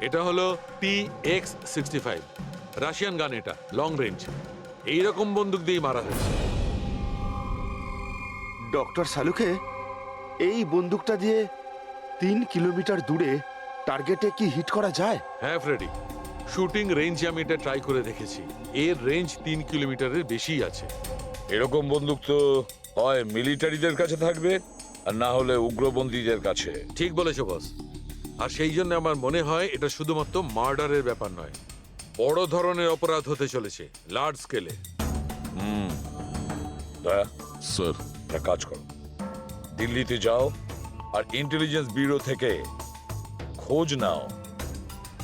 এটা হলো PX-65 Russian গান, এটা লং রেঞ্জ। এইরকম বন্দুক দিয়ে মারা হয়েছে। ডক্টর সালুকে, এই বন্দুকটা দিয়ে 3 কিলোমিটার দূরে টার্গেটে কি হিট করা যায়? হ্যাঁ ফ্রেডি, শুটিং রেঞ্জে আমি এটা ট্রাই করে দেখেছি। এর রেঞ্জ 3 কিলোমিটারের বেশি আছে। এরকম বন্দুক তো হয় মিলিটারিদের কাছে থাকবে আর না হলে উগ্রপন্থীদের কাছে। ঠিক বলেছো বস। আর সেই জন্য আমার মনে হয় এটা শুধুমাত্র মার্ডারের ব্যাপার নয়, বড় ধরনের অপরাধ হতে চলেছে, লার্জ স্কেলে। দয়া, স্যার, একটা কাজ করো, দিল্লিতে যাও আর ইন্টেলিজেন্স ব্যুরো থেকে খোঁজ নাও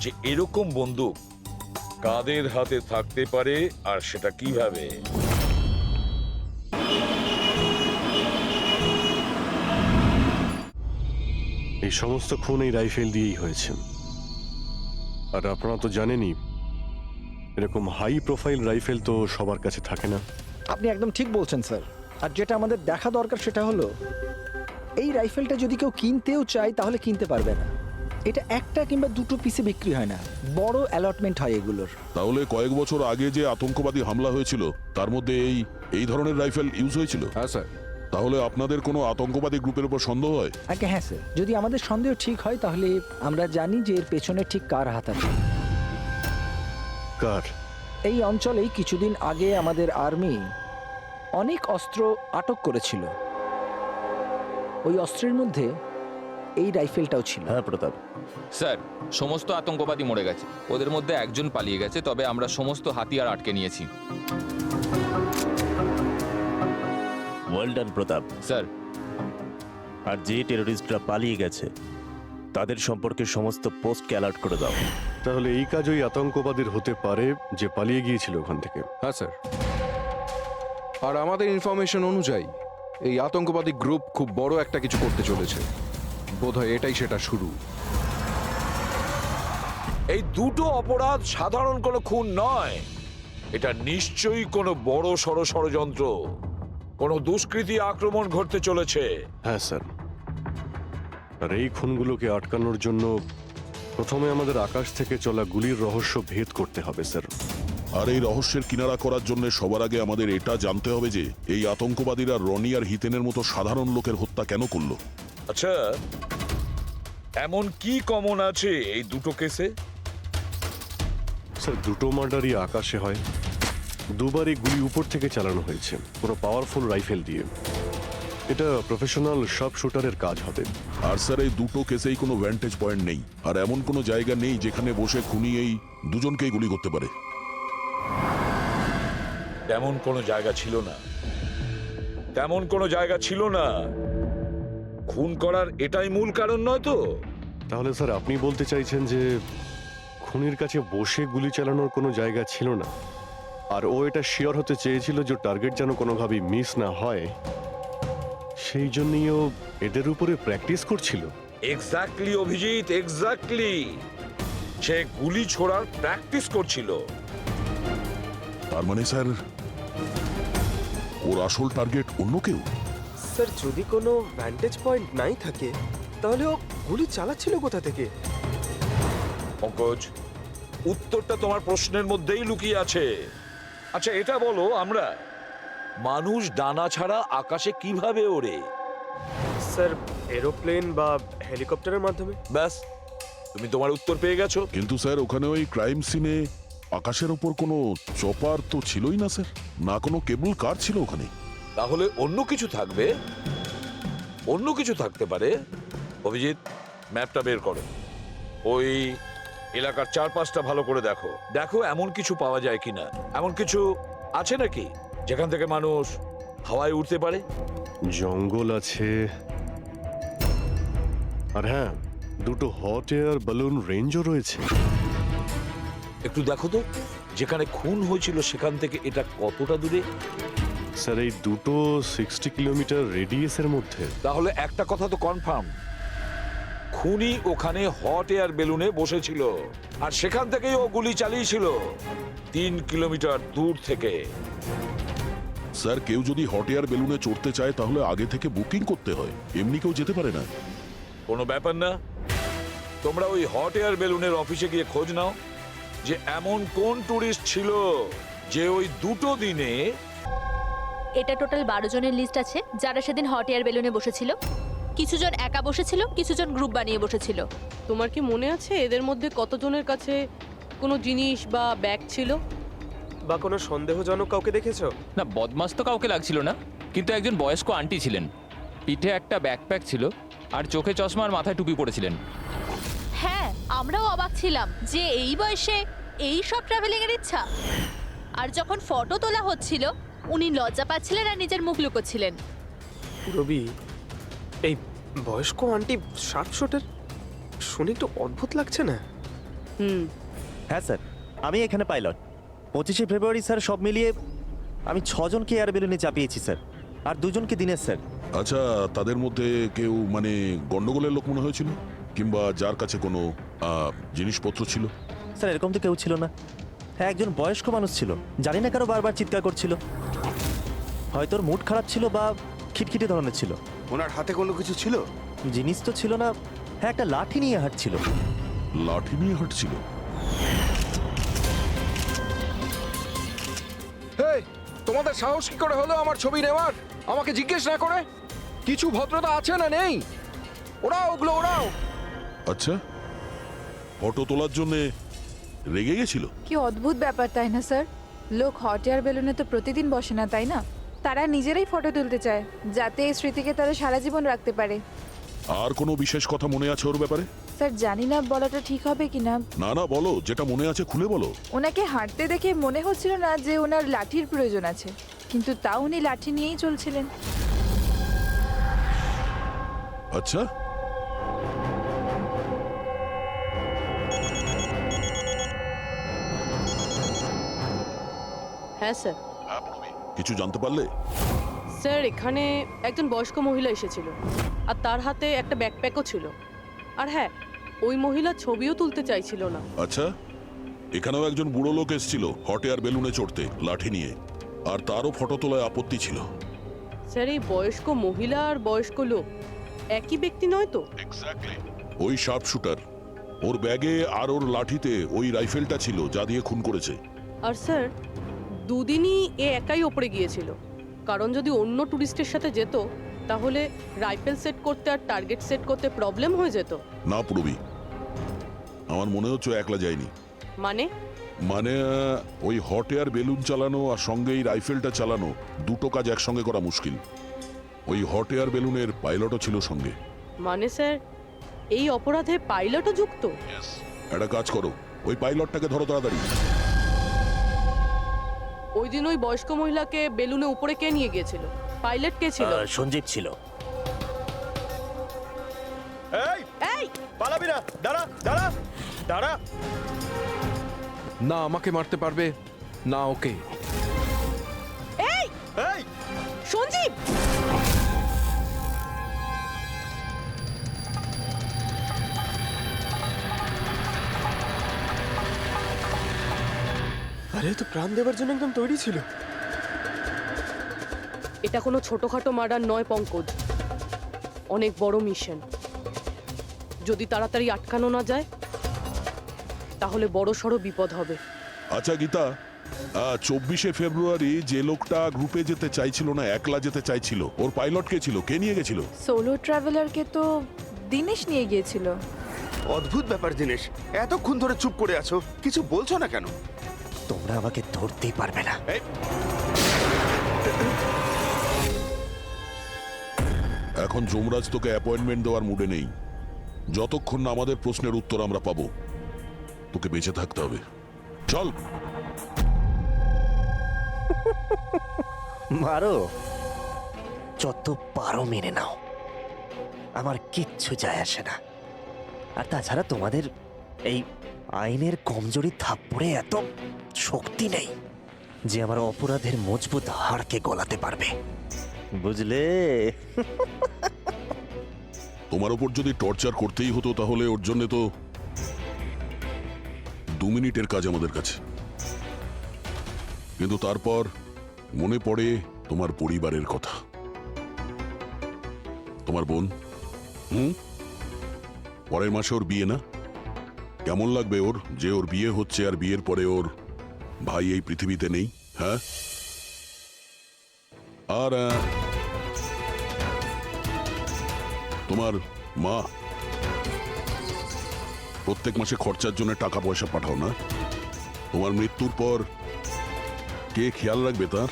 যে এরকম বন্দুক কাদের হাতে থাকতে পারে আর সেটা কিভাবে। এই সমস্ত খুন এই রাইফেল দিয়েই হয়েছে। আর আপনারা তো জানেনই, এরকম হাই প্রোফাইল রাইফেল তো সবার কাছে থাকে না। আপনি একদম ঠিক বলছেন স্যার। আর যেটা আমাদের দেখা দরকার সেটা হলো এই রাইফেলটা যদি কেউ কিনতেও চায় তাহলে কিনতে পারবে না। এটা একটা কিংবা দুটো পিসে বিক্রি হয় না, বড় অ্যালটমেন্ট হয় এগুলোর। তাহলে কয়েক বছর আগে যে আতঙ্কবাদী হামলা হয়েছিল তার মধ্যে এই ধরনের রাইফেল ইউজ হয়েছিল? হ্যাঁ স্যার। তাহলে আপনাদের কোনো আতঙ্কবাদী গ্রুপের উপর সন্দেহ হয়? আগে হ্যাঁ স্যার, যদি আমাদের সন্দেহ ঠিক হয় তাহলে আমরা জানি যে এর পেছনে ঠিক কার হাত আছে। কার? এই অঞ্চলেই কিছুদিন আগে আমাদের আর্মি অনেক অস্ত্র আটক করেছিল। ওই অস্ত্রের মধ্যে এই রাইফেলটাও ছিল। হ্যাঁ প্রতাপ, স্যার, সমস্ত আতঙ্কবাদী মরে গেছে, ওদের মধ্যে একজন পালিয়ে গেছে, তবে আমরা সমস্ত হাতিয়ার আটকে নিয়েছি। ওয়েল ডান প্রতাপ। স্যার, আর যে টেররিস্টরা পালিয়ে গেছে তাদের সম্পর্কে সমস্ত পোস্টকে অ্যালার্ট করে দাও। তাহলে এই কাজ ওই আতঙ্কবাদীর হতে পারে যে পালিয়ে গিয়েছিল ওখান থেকে। হ্যাঁ স্যার। আর আমাদের ইনফরমেশন অনুযায়ী এই আতঙ্কবাদী গ্রুপ খুব বড় একটা কিছু করতে চলেছে। বোধহয় এটাই সেটা শুরু। এই দুটো অপরাধ সাধারণ কোনো খুন নয়, এটা নিশ্চয়ই কোনো বড় সড় ষড়যন্ত্র, কোনো দুষ্কৃতী আক্রমণ ঘটতে চলেছে। হ্যাঁ স্যার, আর এই খুনগুলোকে আটকানোর জন্য প্রথমে আমাদের আকাশ থেকে চলা গুলির রহস্য ভেদ করতে হবে স্যার। আর এই রহস্যের কিনারা করার জন্য সবার আগে আমাদের এটা জানতে হবে যে এই আতঙ্কবাদীরা রনি আর হিতেনের মতো সাধারণ লোকের হত্যা কেন করলো। আচ্ছা, এমন কি কমন আছে এই দুটো কেসে? স্যার, দুটো মার্ডারই আকাশে হয়, দুবারই গুলি উপর থেকে চালানো হয়েছে, পুরো পাওয়ারফুল রাইফেল দিয়ে। এটা প্রফেশনাল শার্প শুটারের কাজ হবে। আর স্যার, এই দুটো কেসেই কোনো ভ্যান্টেজ পয়েন্ট নেই, আর এমন কোনো জায়গা নেই যেখানে বসে খুনি এই দুজনকেই গুলি করতে পারে। তেমন কোনো জায়গা ছিল না, তেমন কোনো জায়গা ছিল না। খুন করার এটাই মূল কারণ নয় তো? তাহলে স্যার আপনি বলতে চাইছেন যে খুনির কাছে বসে গুলি চালানোর কোনো জায়গা ছিল না, আর ও এটা শিওর হতে চেয়েছিল যে টার্গেট যেন কোনোভাবেই মিস না হয়, সেই জন্যই ও এদের উপরে প্র্যাকটিস করছিল। Exactly Abhijit, exactly. সে গুলি ছোড়ার প্র্যাকটিস করছিল। তার মানে স্যার, ওর আসল টার্গেট অন্য কেউ? স্যার, যদি কোনো ভ্যান্টেজ পয়েন্ট নাই থাকে তাহলে ও গুলি চালাচ্ছিল কোথা থেকে? পঙ্কজ, উত্তরটা তোমার প্রশ্নের মধ্যেই লুকিয়ে আছে। আচ্ছা এটা বলো, আমরা মানুষ ডানা ছাড়া আকাশে কিভাবে ওড়ে? স্যার, এরোপ্লেন বা হেলিকপ্টারের মাধ্যমে। ব্যাস, তুমি তোমার উত্তর পেয়ে গেছো। কিন্তু স্যার, ওখানে ওই ক্রাইম সিনে আকাশের ওপর কোনো চপার তো ছিলই না স্যার, না কোনো কেবল কার ছিল ওখানে। তাহলে অন্য কিছু থাকবে, অন্য কিছু থাকতে পারে। অভিজিৎ, ম্যাপটা বের করো, ওই এলাকার চারপাশটা ভালো করে দেখো, দেখো এমন কিছু পাওয়া যায় কিনা। এমন কিছু আছে নাকি যেখান থেকে মানুষ হাওয়ায় উঠতে পারে? জঙ্গল আছে, আর হ্যাঁ, দুটো হট এয়ার বালুন রেঞ্জও রয়েছে। একটু দেখো তো, যেখানে খুন হয়েছিল সেখান থেকে এটা কতটা দূরে? স্যার, এই দুটো 60 কিলোমিটার রেডিয়াসের মধ্যে। তাহলে একটা কথা তো কনফার্ম, খুনি ওখানে হট এয়ার বেলুনে বসেছিল আর সেখান থেকেই ও গুলি চালিয়েছিল 3 কিলোমিটার দূর থেকে। স্যার, কেউ যদি হট এয়ার বেলুনে চড়তে চায় তাহলে আগে থেকে বুকিং করতে হয়, এমনি কেউ যেতে পারে না। কোনো ব্যাপার না, তোমরা ওই হট এয়ার বেলুনের অফিসে গিয়ে খোঁজ নাও যে এমন কোন ট্যুরিস্ট ছিল যে ওই দুটো দিনে এটা টোটাল 12 জনের লিস্ট আছে যারা সেদিন হট এয়ার বেলুনে বসেছিল। কিছু জন একা বসেছিল, কিছু জন গ্রুপ বানিয়ে বসেছিল। তোমার কি মনে আছে এদের মধ্যে কতজনের কাছে কোনো জিনিস বা ব্যাগ ছিল? বা কোনো সন্দেহজনক কাউকে দেখেছো? না, বদমাস তো কাউকে লাগছিল না, কিন্তু একজন বয়স্ক আন্টি ছিলেন। পিঠে একটা ব্যাকপ্যাক ছিল আর চোখে চশমা আর মাথায় টুপি পরেছিলেন। হ্যাঁ, আমরাও অবাক ছিলাম যে এই বয়সে এই সব ট্রাভেলিং এর ইচ্ছা। আর যখন ফটো তোলা হচ্ছিল উনি লজ্জা পাচ্ছিলেন আর নিজের মুখ লুকোচ্ছিলেন। রবি, এই বয়স্ক আন্টি শার্প শুটার শুনে একটু অদ্ভুত লাগছে না? হ্যাঁ স্যার, আমি এখানে পাইলট। 25শে ফেব্রুয়ারি স্যার সব মিলিয়ে আমি 6 জনকে এয়ার বেলুনে চাপিয়েছি স্যার, আর 2 জনকে দিনের স্যার। আচ্ছা, তাদের মধ্যে কেউ মানে গন্ডগোলের লোক মনে হয়েছিল, কিংবা যার কাছে কোনো জিনিসপত্র ছিল? স্যার এরকম তো কেউ ছিল না। হ্যাঁ, একজন বয়স্ক মানুষ ছিল, জানি না কারো বারবার চিৎকার করছিল। হয়তো ওর মুড খারাপ ছিল বা খিটখিটে ধরনের ছিল। ওনার হাতে কোনো কিছু ছিল? জিনিস তো ছিল না। হ্যাঁ, একটা লাঠি নিয়ে হাঁটছিল। লাঠি নিয়ে হাঁটছিল? হেই, তোমাদের সাহস কি করে হলো আমার ছবি নেওয়ার, আমাকে জিজ্ঞেস না করে? কিছু ভদ্রতা আছে না নেই? ওরাও ওগুলো ওরাও। আচ্ছা, ফটো তোলার জন্য রেগে গেছিল? কি অদ্ভুত ব্যাপার, তাই না স্যার? লোক হট এয়ার বেলুনে তো প্রতিদিন বসে না, তাই না? তারা নিজেরাই ফটো তুলতে চায় যাতে এই স্মৃতিকে তারা সারা জীবন রাখতে পারে। আর কোনো বিশেষ কথা মনে আছে ওর ব্যাপারে? স্যার জানি না বলাটা ঠিক হবে কিনা। না না, বলো, যেটা মনে আছে খুলে বলো। ওনাকে হাঁটতে দেখে মনে হচ্ছিল না যে ওনার লাঠির প্রয়োজন আছে, কিন্তু তাও উনি লাঠি নিয়েই চলছিলেন। আচ্ছা, হ্যাঁ স্যার। কিছু জানতে পারলে? স্যার এখানে একজন বয়স্ক মহিলা এসেছিল আর তার হাতে একটা ব্যাকপ্যাকও ছিল। আর হ্যাঁ, ওই মহিলা ছবিও তুলতে চাইছিল না। আচ্ছা, এখানেও একজন বুড়ো লোক এসেছিল হট এয়ার বেলুনে চড়তে লাঠি নিয়ে, আর তারও ফটো তোলায় আপত্তি ছিল। স্যার এই বয়স্ক মহিলা আর বয়স্ক লোক একই ব্যক্তি নয় তো? ওই শার্প শুটার, ওর ব্যাগে আর ওর লাঠিতে ওই রাইফেলটা ছিল যা দিয়ে খুন করেছে। আর স্যার দুদিনই এ একাই ওপরে গিয়েছিল, কারণ যদি অন্য টুরিস্টের সাথে যেত তাহলে রাইফেল সেট করতে আর টার্গেট সেট করতে প্রবলেম হয়ে যেত। না পুরবি, আমার মনে হচ্ছে ও একলা যায়নি। মানে ওই হট এয়ার বেলুন চালানো আর সঙ্গে এই রাইফেলটা চালানো, দুটো কাজ একসঙ্গে করা মুশকিল। ওই হট এয়ার বেলুনের পাইলটও ছিল সঙ্গে। মানে স্যার এই অপরাধে পাইলটও যুক্ত? একটা কাজ করো, ওই পাইলটটাকে ধরো তাড়াতাড়ি। ওই দিন ওই বয়স্ক মহিলাকে বেলুনে উপরে কে নিয়ে গিয়েছিল? পাইলট কে ছিল? সঞ্জীব ছিল। এই পালাবি না, দাঁড়া দাঁড়া দাঁড়া। না আমাকে মারতে পারবে না ওকে। এই এই সঞ্জীব! আরে তো প্রাণ দেওয়ার জন্য একদম তৈরি ছিল। এটা কোনো ছোটখাটো মার্ডার নয় পঙ্কজ, অনেক বড় মিশন। যদি তাড়াতাড়ি আটকানো না যায় তাহলে বড় সড় বিপদ হবে। আচ্ছা গীতা, 24শে ফেব্রুয়ারি যে লোকটা গ্রুপে যেতে চাইছিল না, একলা যেতে চাইছিল, ওর পাইলট কে ছিল? কে নিয়ে গেছিল? সোলো ট্রাভেলারকে তো দিনেশ নিয়ে গিয়েছিল। অদ্ভুত ব্যাপার দিনেশ, এতক্ষণ ধরে চুপ করে আছো, কিছু বলছো না কেন? তোমরা আমাকে ধরতেই পারবে না। এখন যমরাজ তোকে অ্যাপয়েন্টমেন্ট দেওয়ার মুডে নেই। যতক্ষণ না আমাদের প্রশ্নের উত্তর আমরা পাবো, তোকে বেঁচে থাকতে হবে। চল। মারো, যত পারো মেনে নাও, আমার কিচ্ছু যায় আসে না। আর তাছাড়া তোমাদের এই আইনের কমজোরি থাপ্পড়ে এত শক্তি নেই যে আমার অপরাধের মজবুত হাড়কে গলাতে পারবে, বুঝলে? তোমার উপর যদি টর্চার করতেই হতো তাহলে ওর জন্য তো 2 মিনিটের কাজ আমাদের কাছে। কিন্তু তারপর মনে পড়ে তোমার পরিবারের কথা, তোমার বোন। পরের মাসে ওর বিয়ে না? কেমন লাগবে ওর যে ওর বিয়ে হচ্ছে আর বিয়ের পরে ওর ভাই এই পৃথিবীতে নেই? হ্যাঁ, আর তোমার মা প্রত্যেক মাসে খরচার জন্য টাকা পয়সা পাঠাও না? তোমার মৃত্যুর পর কে খেয়াল রাখবে তার?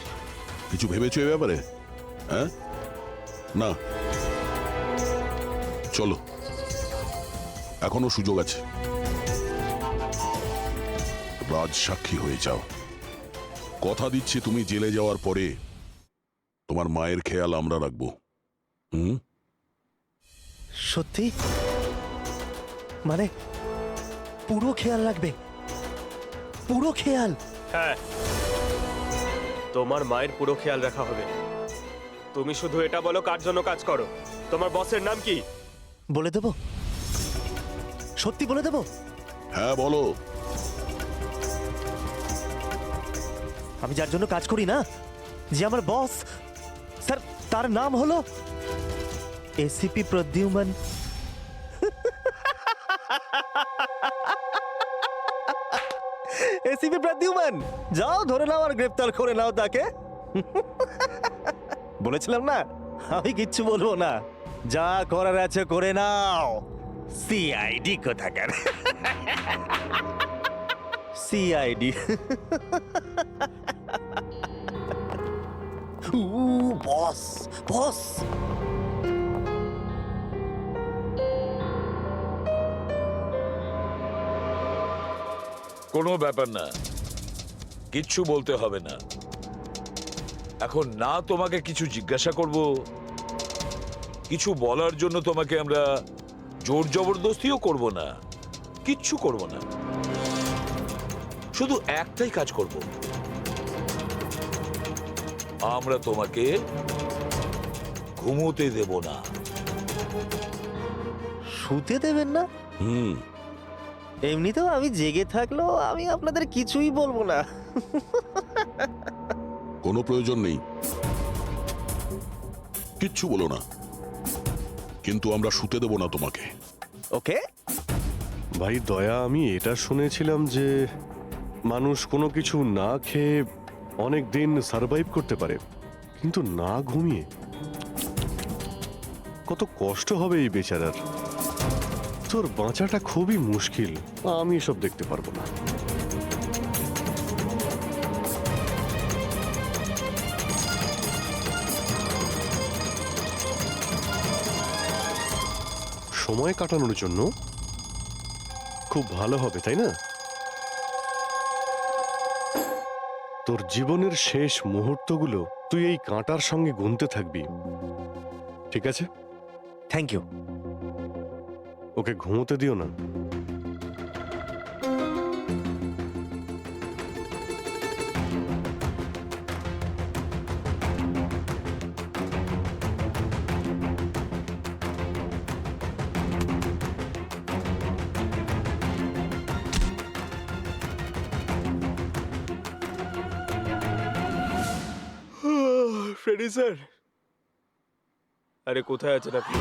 কিছু ভেবেছো এ ব্যাপারে? হ্যাঁ, না, চলো, এখনো সুযোগ আছে, রাজ সাক্ষী হয়ে যাও। কথা দিচ্ছি তুমি জেলে যাওয়ার পরে তোমার মায়ের খেয়াল আমরা রাখবো। হুম, সত্যি? মানে পুরো খেয়াল রাখবে? পুরো খেয়াল? হ্যাঁ, তোমার মায়ের পুরো খেয়াল রাখা হবে। তুমি শুধু এটা বলো কার জন্য কাজ করো, তোমার বসের নাম কি? বলে দেবো? সত্যি বলে দেবো? হ্যাঁ বলো। আমি যার জন্য কাজ করি না, যে আমার বস, স্যার, তার নাম হলো এসিপি প্রদ্যুম্ন। এসিপি প্রদ্যুম্ন, যাও ধরে নাও আর গ্রেফতার করে নাও তাকে। বলেছিলাম না আমি কিচ্ছু বলবো না, যা করার আছে করে নাও। সিআইডি কোথাকার, সিআইডি। বস, বস। কোনো ব্যাপার না, কিচ্ছু বলতে হবে না। এখন না তোমাকে কিছু জিজ্ঞাসা করব, কিছু বলার জন্য তোমাকে আমরা জোর জবরদস্তিও করব না, কিচ্ছু করব না। শুধু একটাই কাজ করব, আমরা তোমাকে ঘুমোতে দেব না। শুতে দেবেন না? হুম, এমনিতেও আমি জেগে থাকলেও আমি আপনাদের কিছুই বলবো না। কোনো প্রয়োজন নেই, কিচ্ছু বলো না, কিন্তু আমরা শুতে দেব না তোমাকে। ওকে ভাই দয়া, আমি এটা শুনেছিলাম যে মানুষ কোনো কিছু না খেয়ে অনেক দিন সার্ভাইভ করতে পারে, কিন্তু না ঘুমিয়ে কত কষ্ট হবে এই বেচারার। তোর বাঁচাটা খুবই মুশকিল, আমি এসব দেখতে পারবো না। সময় কাটানোর জন্য খুব ভালো হবে, তাই না? তোর জীবনের শেষ মুহূর্তগুলো তুই এই কাঁটার সঙ্গে গুনতে থাকবি, ঠিক আছে? Thank you. ওকে ঘুমোতে দিও না। ফ্রেডি স্যার, আরে কোথায় আছেন আপনি?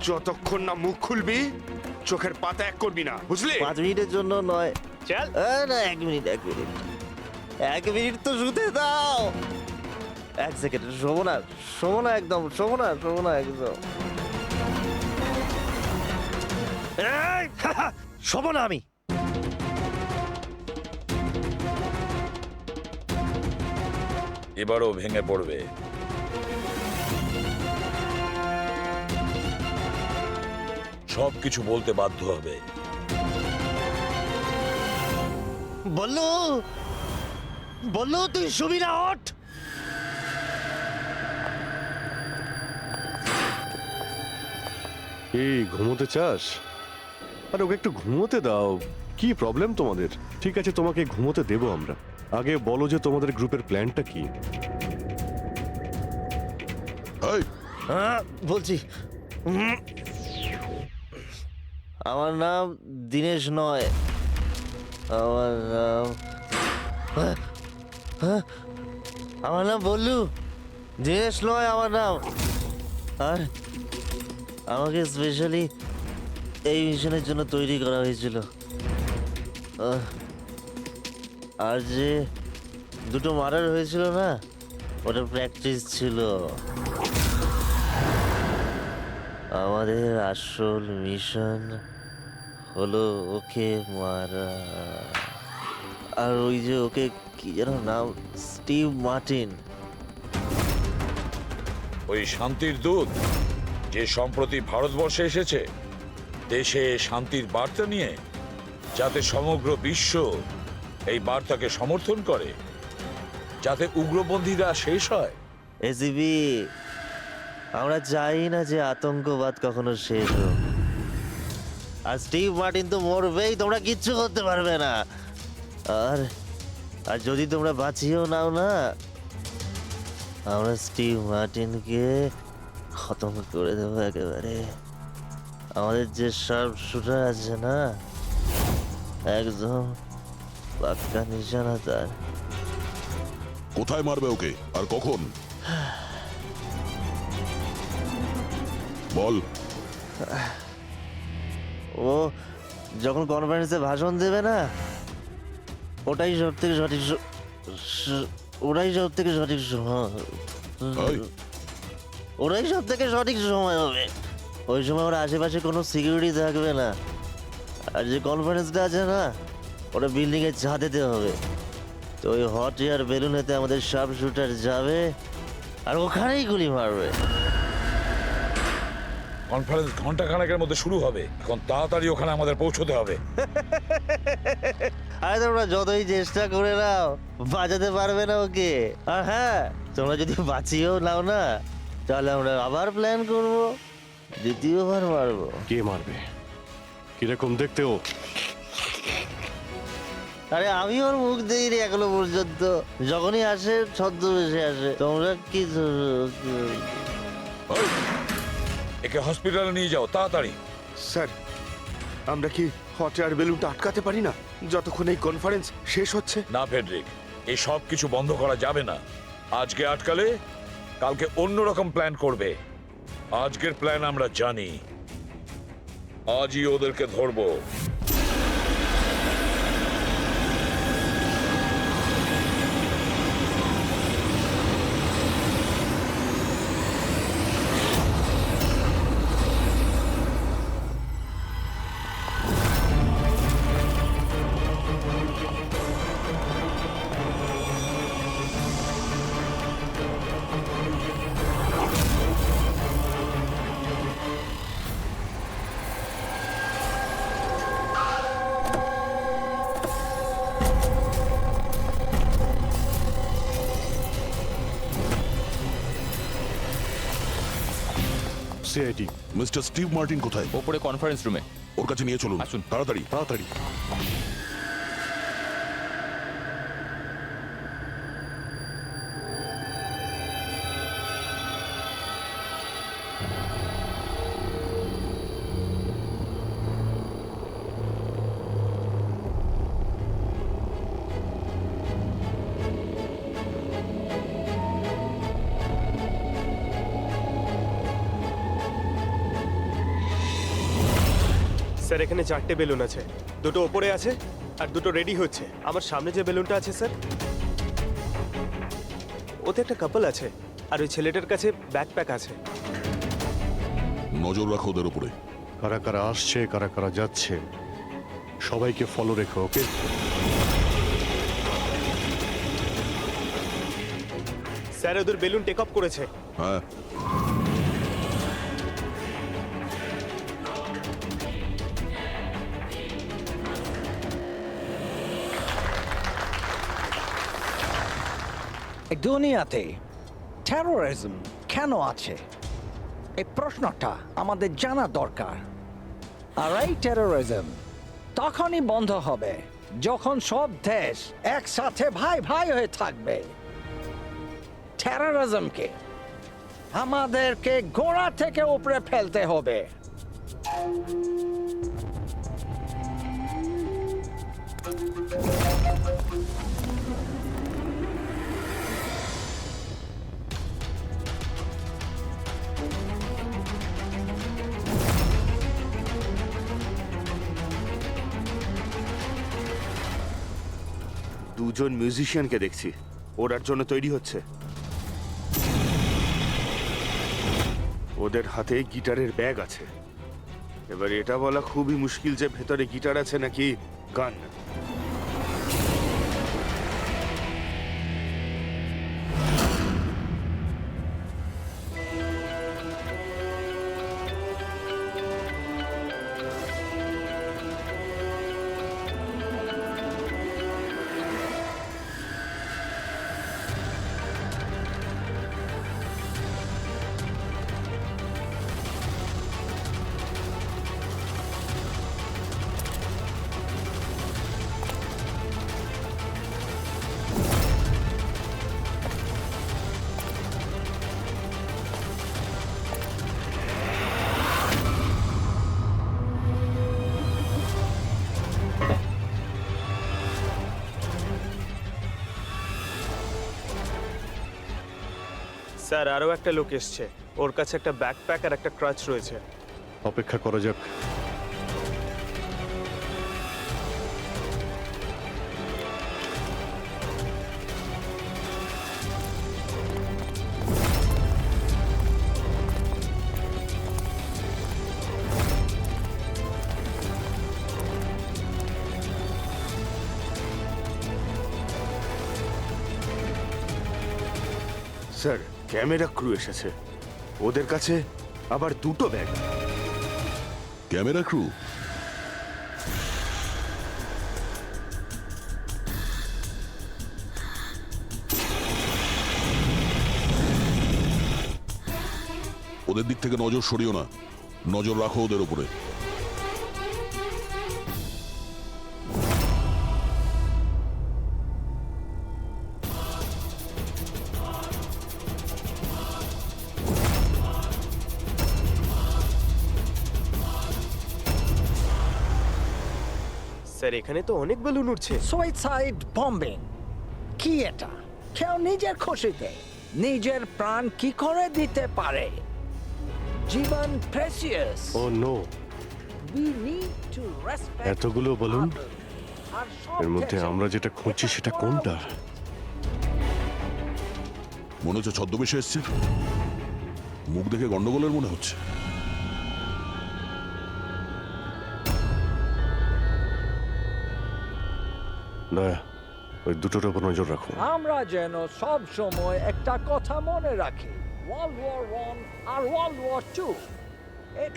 যতক্ষণ না মুখ খুলবি চোখের পাতা এক করবি না, বুঝলি? 5 মিনিটের জন্য নয়। চল। না, 1 মিনিট, 1 মিনিট, 1 মিনিট তো শুতে দাও। 1 সেকেন্ড, শোবো না, শোবো না, একদম শোবো না, শোবো না একদম। এই, শোবো না আমি। এবারও ভেঙে পড়বে। সবকিছু বলতে বাধ্য হবে। বললু, বললু, তুই শুবি না, ওঠ। এই ঘুমোতে চাস? আর ওকে একটু ঘুমোতে দাও, কি প্রবলেম তোমাদের? ঠিক আছে, তোমাকে ঘুমোতে দেবো আমরা। আগে বলো যে তোমাদের গ্রুপের প্ল্যানটা কি? এই, হ্যাঁ বলছি। আমার নাম দীনেশ নয়, আমার নাম আমার নাম বল্লু। দীনেশ নয় আমার নাম। আর আমাকে স্পেশালি এই মিশনের জন্য তৈরি করা হয়েছিল। আর যে দুটো মার্ডার হয়েছিল না, ওটা প্র্যাকটিস ছিল। আমাদের আসল মিশন হলো ওকে মারা। আর ওই যে ওকে কি যেন নাম, স্টিভ মার্টিন। ওই শান্তির দূত যে সম্প্রতি ভারতবর্ষে এসেছে দেশে শান্তির বার্তা নিয়ে, যাতে সমগ্র বিশ্ব এই বার্তাকে সমর্থন করে, যাতে উগ্রপন্থীরা শেষ হয়। এসিবি, আমরা চাই না যে আতঙ্কবাদ কখনো শেষ হোক। আর স্টিভ মার্টিন তো মরবেই, তোমরা কিচ্ছু করতে পারবে না। আর আর যদি তোমরা বাঁচিয়েও নাও না, আমরা স্টিভ মার্টিনকে খতম করে দেবো একেবারে। আমাদের যে শার্প শুটার আছে না, একদম পাক্কা নিশানা তার। কোথায় মারবে ওকে আর কখন? বল। ও যখন কনফারেন্সে ভাষণ দেবে না, ওটাই সব থেকে সঠিক ওটাই সব থেকে সঠিক সময়। ওটাই সব থেকে সঠিক সময় হবে। ওই সময় ওর আশেপাশে কোনো সিকিউরিটি থাকবে না। আর যে কনফারেন্সটা আছে না, ওটা বিল্ডিং এর ছাদেতে হবে। তো ওই হট এয়ার বেলুনেতে আমাদের শার্প শুটার যাবে আর ওখানেই গুলি মারবে। কনফারেন্স ঘন্টা খানেকের মধ্যে শুরু হবে, এখন তাড়াতাড়ি ওখানে আমাদের পৌঁছতে হবে। আরে তোমরা যতই চেষ্টা করে নাও, বাঁচাতে পারবে না ওকে। আর হ্যাঁ, তোমরা যদি বাঁচিয়েও নাও না, তাহলে আমরা আবার প্ল্যান করব, দ্বিতীয়বার মারবো। কে মারবে? কিরকম দেখতে ও? আরে আমি ওর মুখ দেইনি এখনো পর্যন্ত। যখনই আসে ছদ্মবেশে আসে। তোমরা কি একে হসপিটালে নিয়ে যাও তাড়াতাড়ি। স্যার, আমরা কি হট এয়ার বেলুনটা আটকাতে পারি না যতক্ষণ এই কনফারেন্স শেষ হচ্ছে? না ফেডরিক, এই সব কিছু বন্ধ করা যাবে না। আজকে আটকালে কালকে অন্যরকম প্ল্যান করবে। আজকের প্ল্যান আমরা জানি, আজই ওদেরকে ধরবো। সিআইটি। মিস্টার স্টিভ মার্টিন কোথায়? ওপরে কনফারেন্স রুমে। ওর কাছে নিয়ে চলুন। আসুন। তাড়াতাড়ি তাড়াতাড়ি। স্যার, এখানে 4টে বেলুন আছে। দুটো ওপরে আছে আর দুটো রেডি হচ্ছে। আমার সামনে যে বেলুনটা আছে স্যার, ওতে একটা কাপল আছে। আর ওই ছেলেটার কাছে ব্যাকপ্যাক আছে। নজর রাখো ওদের উপরে। কারা কারা আসছে, কারা কারা যাচ্ছে, সবাইকে ফলো রেখো, ওকে? স্যার, ওদের বেলুন টেক অফ করেছে। হ্যাঁ, এই দুনিয়াতে টেরোরিজম কেন আছে, এই প্রশ্নটা আমাদের জানা দরকার। আর এই টেরোরিজম তখনই বন্ধ হবে যখন সব দেশ একসাথে ভাই ভাই হয়ে থাকবে, টেররিজমকে আমাদেরকে গোড়া থেকে উপরে ফেলতে হবে। দুজন মিউজিশিয়ানকে দেখছি, ওরার জন্য তৈরি হচ্ছে। ওদের হাতে গিটারের ব্যাগ আছে। এবার এটা বলা খুবই মুশকিল যে ভেতরে গিটার আছে নাকি গান। স্যার, আরও একটা লোক এসছে। ওর কাছে একটা ব্যাকপ্যাক আর একটা ক্রাচ রয়েছে। অপেক্ষা করা যাক। স্যার, ক্যামেরা ক্রু এসেছে। ওদের কাছে আবার দুটো ব্যাগ। Camera crew? ওদের দিক থেকে নজর সরিও না, নজর রাখো ওদের উপরে। স্যার, এখানে তো অনেক বেলুন উঠছে। সুইসাইড বম্বিং কি এটা? কেউ নিজের খুশিতে নিজের প্রাণ কি করে দিতে পারে? জীবন precious. Oh no, We need to respect এতগুলো বলুন, others. আর সব এর মধ্যে দেশে আমরা যেটা খুঁজছি সেটা কোনটা? মনে হচ্ছে ছদ্মবেশে এসছে। মুখ দেখে গন্ডগোলের মনে হচ্ছে। দয়া, ওই দুটোর উপর নজর রাখো। আমরা যেন সব সময় একটা কথা মনে রাখি, ওয়ার্ল্ড ওয়ার 1 আর ওয়ার্ল্ড ওয়ার 2।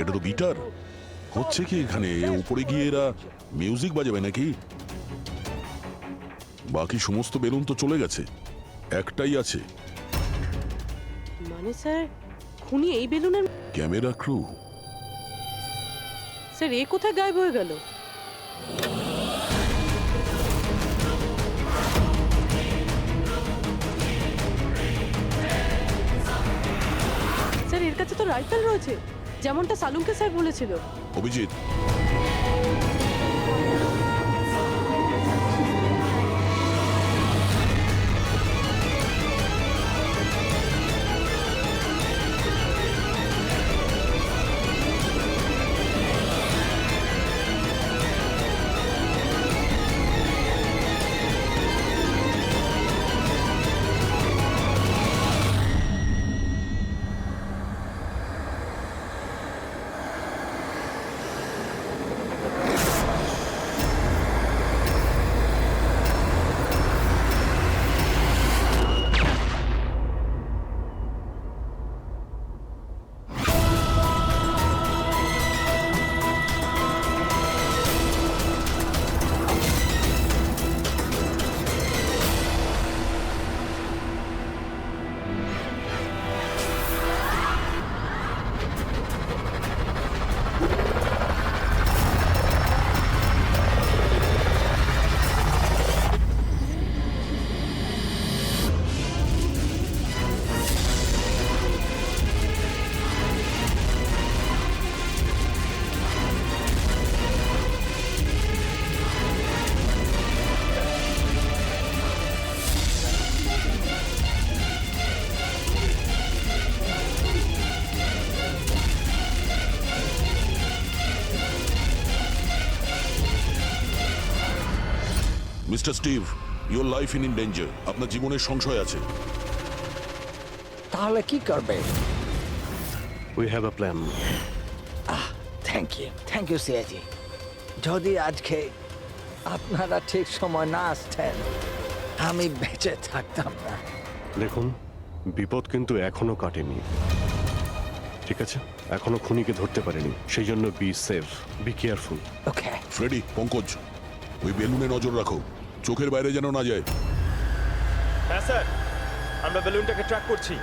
এটা তো বিটার। হচ্ছে কি এখানে? উপরে গিয়ে এরা মিউজিক বাজাবে নাকি? বাকি সমস্ত বেলুন তো চলে গেছে, একটাই আছে। মানে স্যার, খুনি এই বেলুনের। Camera crew. স্যার, এ কোথায় গায়েব হয়ে গেল? স্যার, এর কাছে তো রাইফেল রয়েছে, যেমনটা সালুমকে স্যার বলেছিল। Abhijit, mister Steve, your life in danger. আপনার জীবনের সংশয় আছে। তাহলে কি করবে? We have a plan. Thank you Siyaji. যদি আজকে আপনারা ঠিক সময় না আসতেন আমি বেঁচে থাকতাম না। দেখুন, বিপদ কিন্তু এখনো কাটেনি, ঠিক আছে? এখনো খুনিকে ধরতে পারেনি, সেই জন্য be safe, be careful. Okay. Freddie, Pankaj, ওই বেলুনে নজর রাখো, চোখের বাইরে যেন না যায়। হ্যাঁ স্যার, আমরা বেলুনটাকে ট্র্যাক করছি।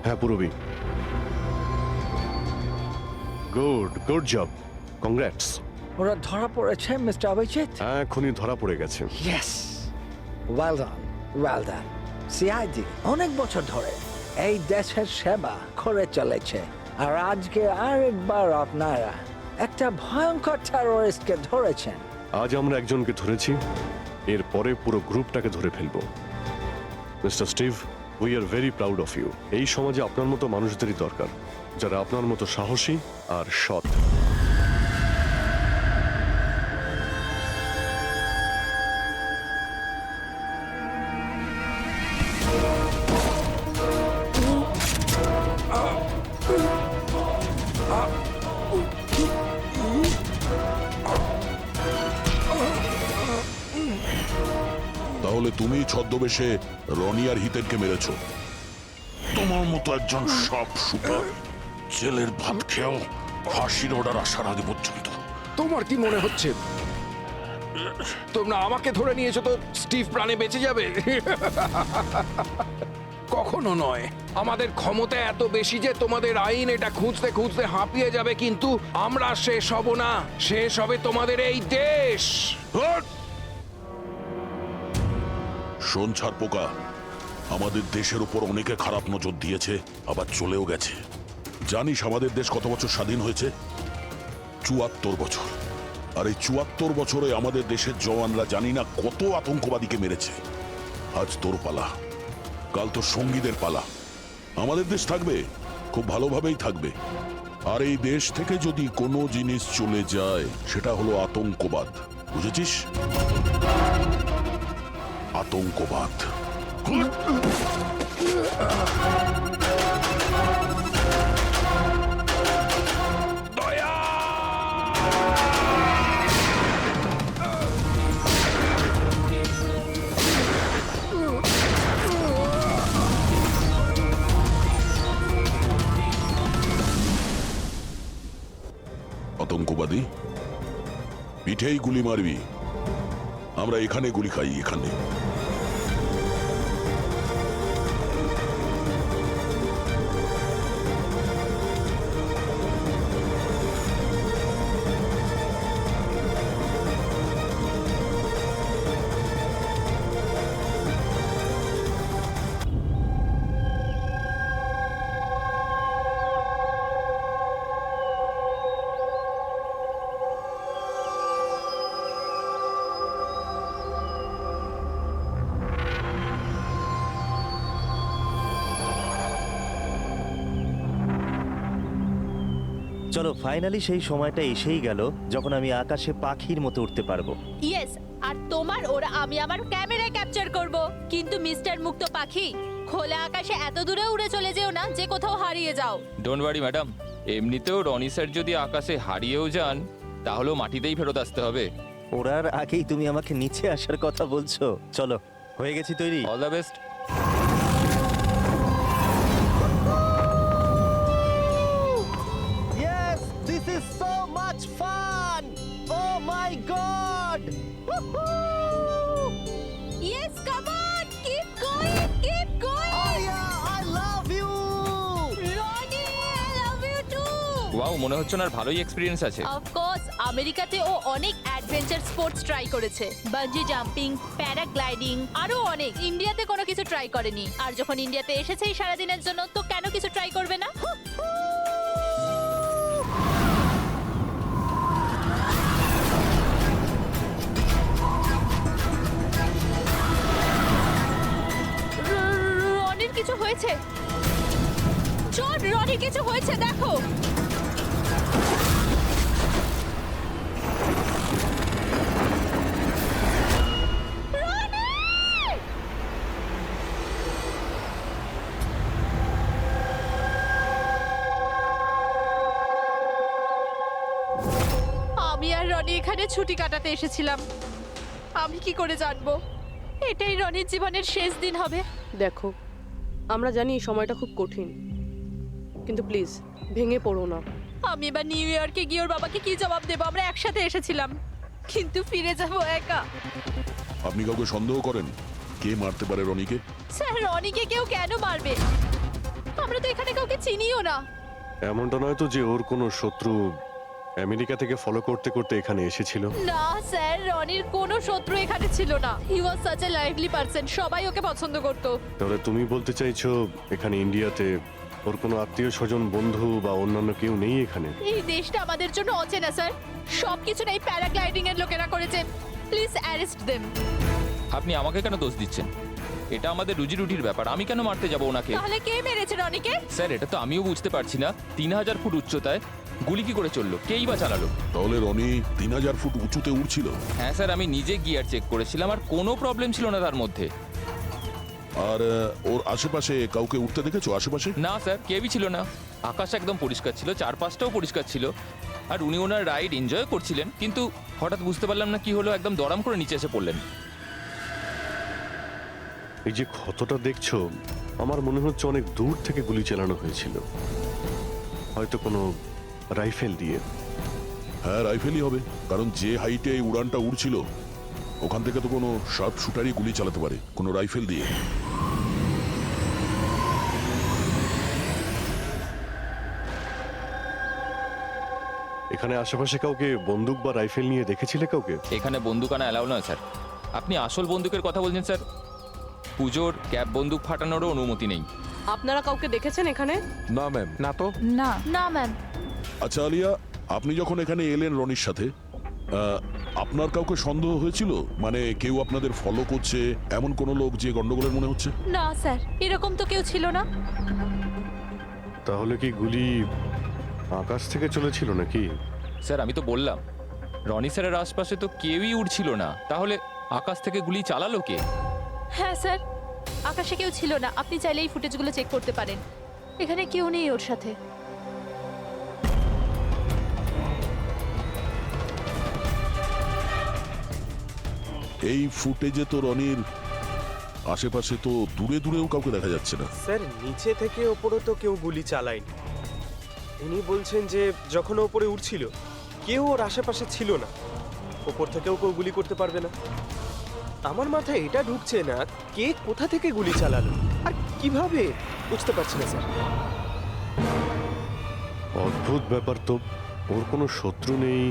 হ্যাঁ পুরবি, গুড জব, কংগ্রাটস। ওরা ধরা পড়েছে মিস্টার অভিজিৎ? হ্যাঁ, খুনি ধরা পড়ে গেছে। Yes, well done. সিআইডি অনেক বছর ধরে এই দেশের সেবা করে চলেছে, আর আজকে আরেকবার আপনারা একটা ভয়ঙ্কর টেররিস্টকে ধরেছেন। আজ আমরা একজনকে ধরেছি, এরপরে পুরো গ্রুপটাকে ধরে ফেলবো। Mister Steve, we are very proud of you. এই সমাজে আপনার মতো মানুষদেরই দরকার, যারা আপনার মতো সাহসী আর সৎ। তাহলে তুমি ছদ্মবেশে রনি আর হিতেনকে মেরেছো? তোমার মতো একজন সব সুপার জেলের ভাত খেয়েও ফাঁসির অর্ডার আসার আগে পর্যন্ত। তোমার কি মনে হচ্ছে তোমরা আমাকে ধরে নিয়েছো তো স্টিভ প্রাণে বেঁচে যাবে? কখনো নয়। আমাদের ক্ষমতা এত বেশি যে তোমাদের আইন এটা খুঁজতে খুঁজতে হাঁপিয়ে যাবে, কিন্তু আমরা শেষ হব না। শেষ হবে তোমাদের এই দেশ। শোন ছাড় পোকা, আমাদের দেশের উপর অনেকে খারাপ নজর দিয়েছে, আবার চলেও গেছে। জানিস আমাদের দেশ কত বছর স্বাধীন হয়েছে? ৭৪ বছর। আর এই ৭৪ বছরে আমাদের দেশের জওয়ানরা জানি না কত আতঙ্কবাদীকে মেরেছে। আজ তোর পালা, কাল তোর সঙ্গীদের পালা। আমাদের দেশ থাকবে, খুব ভালোভাবেই থাকবে। আর এই দেশ থেকে যদি কোনো জিনিস চলে যায় সেটা হলো আতঙ্কবাদ, বুঝেছিস? আতঙ্কবাদ। আতঙ্কবাদী পিঠেই গুলি মারবি, আমরা এখানে গুলি খাই, এখানে। চলো ফাইনালি সেই সময়টা এসেই গেল যখন আমি আকাশে পাখির মতো উঠতে পারবো। ইয়েস, আর তোমার ওরা আমি আমার ক্যামেরায় ক্যাপচার করব। কিন্তু মিস্টার মুক্ত পাখি, খোলা আকাশে এত দূরে উড়ে চলে যেও না যে কোথাও হারিয়ে যাও। ডোন্ট ওয়ারি ম্যাডাম, এমনিতেও রনি স্যার যদি আকাশে হারিয়েও যান তাহলেও মাটিতেই ফেরত আসতে হবে। ওড়ার আগেই তুমি আমাকে নিচে আসার কথা বলছো। চলো, হয়ে গেছি তৈরি। All the best. Yes, this is so much fun! Oh my god! Yes, come on, keep going, keep going. Arya, I love you! Ronnie, I love you too. Wow, মনে হচ্ছে ওনার ভালোই এক্সপিরিয়েন্স আছে। অফকোর্স, আমেরিকাতে ও অনেক adventure sports try করেছে, bungee jumping, paragliding, আরো অনেক। ইন্ডিয়াতে কোনো কিছু ট্রাই করেনি, আর যখন ইন্ডিয়াতে এসেছে এই সারাদিনের জন্য, তো কেন কিছু ট্রাই করবে না? রনির কিছু হয়েছে, জন, রনির কিছু হয়েছে, দেখো। আমি আর রনি এখানে ছুটি কাটাতে এসেছিলাম। আমি কি করে জানবো এটাই রনির জীবনের শেষ দিন হবে? দেখো, আমরা জানি এই সময়টা খুব কঠিন, কিন্তু প্লিজ ভেঙে পড়ো না। আমি এবার নিউ ইয়র্কে গিয়ে ওর বাবাকে কি জবাব দেবো? আমরা একসাথে এসেছিলাম, কিন্তু ফিরে যাবো একা। আপনি কাউকে সন্দেহ করেন কে মারতে পারে রনিকে? স্যার, রনিকে কেউ কেন মারবে? আমরা তো এখানে কাউকে চিনিও না। এমনটা নয় তো যে ওর কোনো শত্রু আমেরিকা থেকে ফলো করতে করতে এখানে এসেছিল? না স্যার, রনির কোনো শত্রু এখানে ছিল না। He was such a lively person, সবাই ওকে পছন্দ করতো। তাহলে তুমি বলতে চাইছো এখানে ইন্ডিয়াতে ওর কোনো আত্মীয় স্বজন, বন্ধু বা অন্যান্য কেউ নেই এখানে? এই দেশটা আমাদের জন্য অচেনা স্যার, সবকিছু এই প্যারাগ্লাইডিং এর লোকেরা করেছে। Please arrest them. আপনি আমাকে কেন দোষ দিচ্ছেন? এটা আমাদের রুজি রুটির ব্যাপার, আমি কেন মারতে যাব ওনাকে? তাহলে কে মেরেছে রনিকে? স্যার, এটা তো আমিও বুঝতে পারছি না। 3000 ফুট উচ্চতায় গুলি কি করে চললো? কেই বা চালালো? তাহলে রনি 3000 ফুট উঁচুতে উড়ছিল? হ্যাঁ স্যার, আমি নিজে গিয়ার চেক করেছিলাম আর কোনো প্রবলেম ছিল না তার মধ্যে। আর ওর আশেপাশে কাউকে উঠতে দেখেছো? আশেপাশে না স্যার, কেউই ছিল না। আকাশ একদম পরিষ্কার ছিল, চারপাশটাও পরিষ্কার ছিল, আর উনি ওনার রাইড এনজয় করছিলেন। কিন্তু হঠাৎ বুঝতে পারলাম না কি হলো, একদম দড়াম করে নিচে এসে পড়লেন। এই যে ক্ষতটা দেখছো, আমার মনে হচ্ছে অনেক দূর থেকে গুলি চালানো হয়েছিল, হয়তো কোনো রাইফেল দিয়ে। হ্যাঁ, রাইফেলই হবে, কারণ যে হাইটে এই উড়ানটা উড়ছিল ওখান থেকে তো কোনো শার্প শুটারই গুলি চালাতে পারে, কোনো রাইফেল দিয়ে। এখানে আশেপাশে কাউকে বন্দুক বা রাইফেল নিয়ে দেখেছিলে কাউকে? এখানে বন্দুক আনা অ্যালাউ নয় স্যার। আপনি আসল বন্দুকের কথা বলছেন স্যার? পুজোর ক্যাপ বন্দুক ফাটানোরও অনুমতি নেই। আপনারা কাউকে দেখেছেন এখানে? না ম্যাম। না তো। না। না ম্যাম। আচ্ছা আলিয়া, আপনি যখন এখানে এলেন রনির সাথে, আপনার কাউকে সন্দেহ হয়েছিল? মানে কেউ আপনাদের ফলো করছে, এমন কোনো লোক যে গন্ডগোলের মনে হচ্ছে? না স্যার, এরকম তো কেউ ছিল না। তাহলে কি গুলি আকাশ থেকে চলেছিল নাকি? স্যার, আমি তো বললাম রনি স্যারের আশপাশে তো কেউই উড়ছিল না, তাহলে আকাশ থেকে গুলি চালালো কে? হ্যাঁ স্যার, আকাশে কেউ ছিল না। আপনি চাইলে এই ফুটেজগুলো চেক করতে পারেন, এখানে কেউ নেই ওর সাথে। এই ফুটেজে তো রনির আশেপাশে তো দূরে দূরেও কাউকে দেখা যাচ্ছে না। স্যার, নিচে থেকে ওপরে তো কেউ গুলি চালায়নি। ইনি বলছেন যে যখন ওপরে উঠছিল কেউ ওর আশেপাশে ছিল না, ওপর থেকেও কেউ গুলি করতে পারবে না। আমার মাথায় এটা ঢুকছে না কে কোথা থেকে গুলি চালালো আর কিভাবে, বুঝতে পারছি না স্যার। অদ্ভুত ব্যাপার তো, ওর কোনো শত্রু নেই,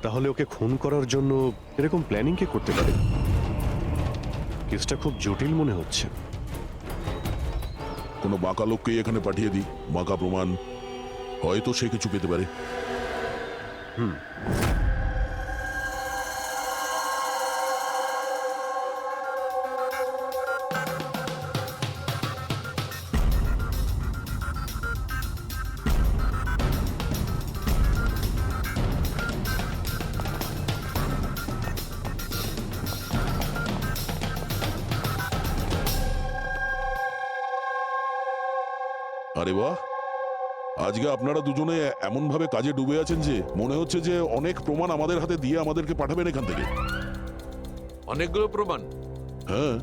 তাহলে ওকে খুন করার জন্য এরকম প্ল্যানিং কে করতে পারে? কেসটা খুব জটিল মনে হচ্ছে। কোনো বাঁকা লোককেই এখানে পাঠিয়ে দিই, বাঁকা প্রমাণ, হয়তো সে কিছু পেতে পারে। আরে বাহ, আজকে আপনারা দুজনে এমন ভাবে কাজে ডুবে আছেন যে মনে হচ্ছে যে অনেক প্রমাণ আমাদের হাতে দিয়ে আমাদেরকে পাঠাবেন এখান থেকে। অনেকগুলো প্রমাণ, হ্যাঁ,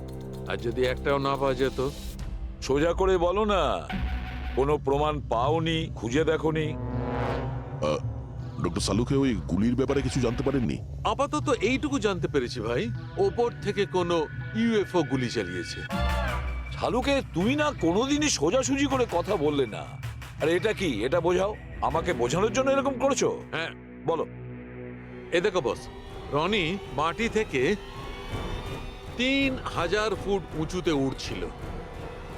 আর যদি একটাও না পাওয়া যেত? সোজা করে বলো না, কোনো প্রমাণ পাওনি, খুঁজে দেখোনি? ডক্টর সালুকে ওই গুলির ব্যাপারে কিছু জানতে পারেননি? আপাতত এইটুকু জানতে পেরেছি ভাই, ওপর থেকে কোনো ইউএফও গুলি চালিয়েছে। শালুকে তুমি না কোনোদিনই সোজাসুজি করে কথা বললে না। আরে এটা কি, এটা বোঝাও, আমাকে বোঝানোর জন্য এরকম করেছো? হ্যাঁ বলো। এ দেখো বস, রনি মাটি থেকে 3000 ফুট উঁচুতে উঠছিল,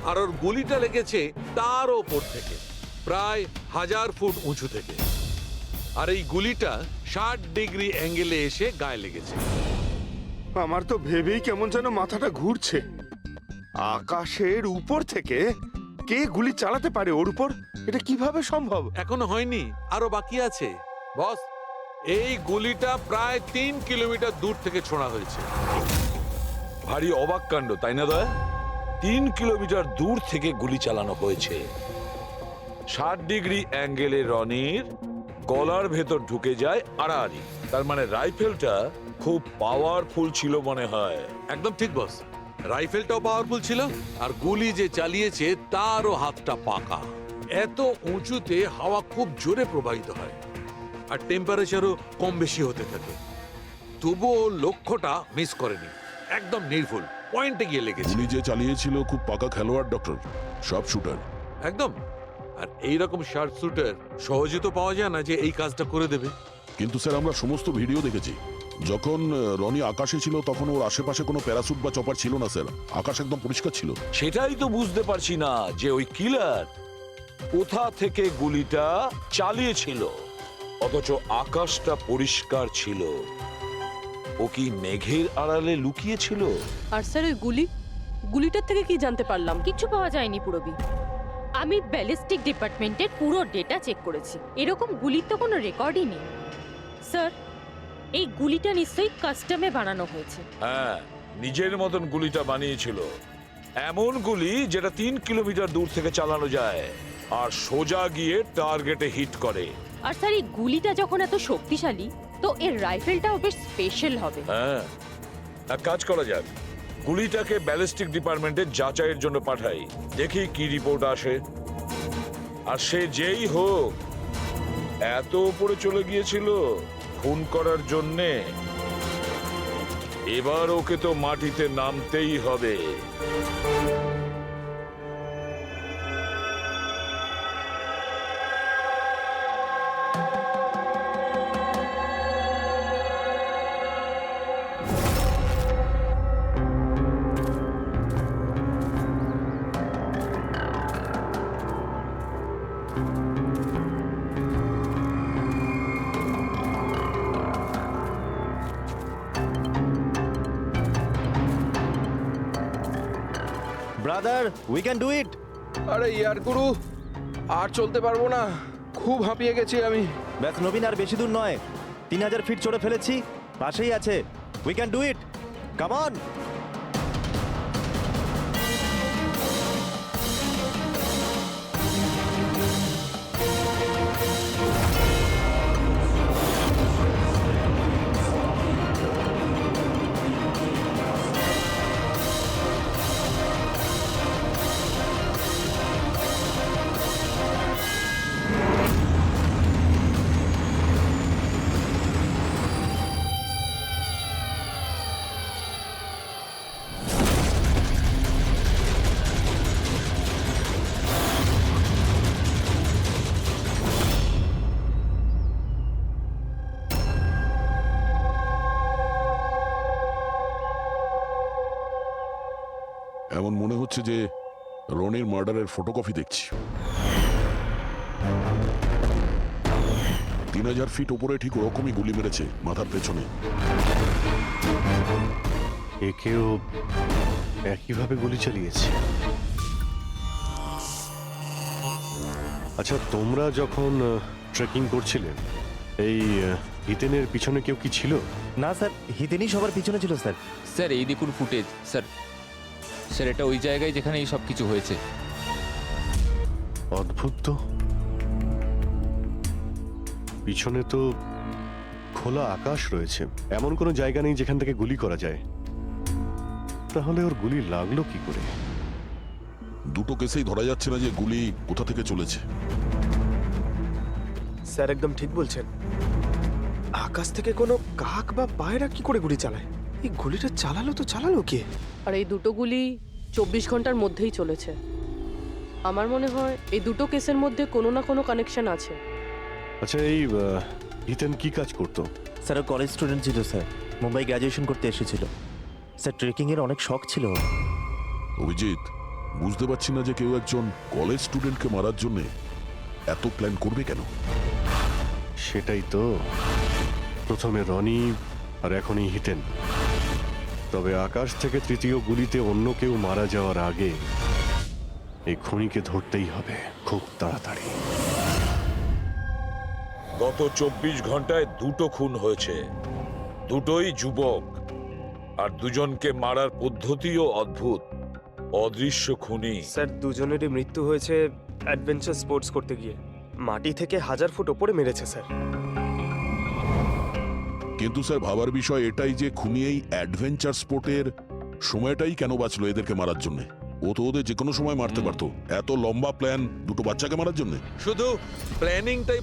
আর ওর গুলিটা লেগেছে তার ওপর থেকে প্রায় 1000 ফুট উঁচু থেকে, আর এই গুলিটা 60 ডিগ্রি অ্যাঙ্গেলে এসে গায়ে লেগেছে। আমার তো ভেবেই কেমন যেন মাথাটা ঘুরছে। আকাশের উপর থেকে কে গুলি চালাতে পারে ওর উপর? এটা কিভাবে সম্ভব? এখনো হয়নি, আরো বাকি আছে বস। এই গুলিটা প্রায় 3 কিলোমিটার দূর থেকে ছোড়া হয়েছে। ভারী অবাক কাণ্ড, তাই না দয়া? 3 কিলোমিটার দূর থেকে গুলি চালানো হয়েছে। 60 ডিগ্রি অ্যাঙ্গেলে রনির গলার ভেতর ঢুকে যায় আড়াআড়ি। তার মানে রাইফেলটা খুব পাওয়ারফুল ছিল মনে হয়। একদম ঠিক বস, রাইফেলটাও পাওয়ারফুল ছিল, আর গুলি যে চালিয়েছে তারও হাতটা পাকা। এত উঁচুতে হাওয়া খুব জোরে প্রবাহিত হয়, আর টেম্পারেচারও কম বেশি হতে থাকে, তবুও লক্ষ্যটা মিস করেনি, একদম নির্ভুল পয়েন্টে গিয়ে লেগেছে। গুলি যে চালিয়েছিল খুব পাকা খেলোয়াড়, ডক্টর, সব শুটার। একদম। আর এইরকম শার্প শুটার সহজে তো পাওয়া যায় না যে এই কাজটা করে দেবে। কিন্তু স্যার আমরা সমস্ত ভিডিও দেখেছি। যখন রনি আকাশে ছিল তখন ওর আশেপাশে কোনো প্যারাসুট বা চপার ছিল না স্যার, আকাশ একদম পরিষ্কার ছিল। সেটাই তো বুঝতে পারছি না যে ওই কিলার কোথা থেকে গুলিটা চালিয়েছিল, অথচ আকাশটা পরিষ্কার ছিল। ও কি মেঘের আড়ালে লুকিয়ে ছিল? আর স্যার ওই গুলিটার থেকে কি জানতে পারলাম? কিছু পাওয়া যায়নি পুরবি। আমি ব্যালিস্টিক ডিপার্টমেন্টের পুরো ডেটা চেক করেছি, এরকম গুলির তো কোনো রেকর্ডই নেই। স্যার, এই গুলিটা নিশ্চয়ই কাস্টমে বানানো হয়েছে। হ্যাঁ, নিজের মতন গুলিটা বানিয়েছিল। এমন গুলি যেটা 3 কিলোমিটার দূর থেকে চালানো যায় আর সোজা গিয়ে টার্গেটে হিট করে। আর স্যার, এই গুলিটা যখন এত শক্তিশালী, তো এর রাইফেলটাও বেশ স্পেশাল হবে। হ্যাঁ, এক কাজ করা যাক, গুলিটাকে ব্যালিস্টিক ডিপার্টমেন্টে যাচাইয়ের জন্য পাঠাই, দেখি কি রিপোর্ট আসে। আর সে যেই হোক, এত উপরে চলে গিয়েছিল খুন করার জন্যে, এবার ওকে তো মাটিতে নামতেই হবে। ব্রাদার, উই ক্যান ডু ইট। আরে ইয়ার গুরু, আর চলতে পারবো না, খুব হাঁপিয়ে গেছি আমি। ব্যাস নবীন, আর বেশি দূর নয়, 3000 ফিট চড়ে ফেলেছি, পাশেই আছে। We can do it, come on. এমন মনে হচ্ছে যে রনির মার্ডারের ফটোকপি দেখছি। 3000 ফিট উপরে ঠিক ওরকমই গুলি মেরেছে মাথার পেছনে। একেও একইভাবে গুলি চালিয়েছে। আচ্ছা, তোমরা যখন ট্রেকিং করছিলেন, এই হিতেনের পিছনে কেউ কি ছিল? না স্যার, হিতেনই সবার পিছনে ছিল স্যার। স্যার, এই দেখুন ফুটেজ। স্যার, স্যার এটা ওই জায়গায় যেখানে এই সব কিছু হয়েছে। অদ্ভুত তো, পিছনে তো খোলা আকাশ রয়েছে, এমন কোনো জায়গা নেই যেখান থেকে গুলি করা যায়। তাহলে ওর গুলি লাগলো কি করে? দুটো কেসেই ধরা যাচ্ছে না যে গুলি কোথা থেকে চলেছে। স্যার একদম ঠিক বলছেন। আকাশ থেকে কোনো কাক বা পায়রা কি করে গুলি চালায়? এই গুলিটা চালালো কে? আর এই দুটো গুলি 24 ঘন্টার মধ্যেই চলেছে। আমার মনে হয় এই দুটো কেসের মধ্যে কোনো না কোনো কানেকশন আছে। আচ্ছা, এই ইথেন কি কাজ করতো? স্যার ও কলেজ স্টুডেন্ট ছিল স্যার, মুম্বাই গ্র্যাজুয়েশন করতে এসেছিল স্যার। ট্রেকিং এর অনেক শখ ছিল ওর। অভিজিৎ, বুঝতে পারছি না যে কেউ একজন কলেজ স্টুডেন্টকে মারার জন্য এত প্ল্যান করবে কেন। সেটাই তো, প্রথমে রনি আর এখনই হিতেন। তবে আকাশ থেকে তৃতীয় গুলিতে অন্য কেউ মারা যাওয়ার আগে এই খুনিকে ধরতেই হবে খুব তাড়াতাড়ি। গত 24 ঘন্টায় দুটো খুন হয়েছে, দুটোই যুবক, আর দুজনকে মারার পদ্ধতিও অদ্ভুত। অদৃশ্য খুনি। স্যার দুজনেরই মৃত্যু হয়েছে অ্যাডভেঞ্চার স্পোর্টস করতে গিয়ে। মাটি থেকে 1000 ফুট ওপরে মেরেছে স্যার। কিন্তু স্যার ভাবার বিষয় এটাই যে খুনি এই অ্যাডভেঞ্চার স্পোর্টের সময়টাই কেন বাঁচলো এদেরকে মারার জন্য? ও তো ওদের যে কোনো সময় মারতে পারতো। এত লম্বা প্ল্যান দুটো বাচ্চাকে মারার জন্য? শুধু প্ল্যানিংটাই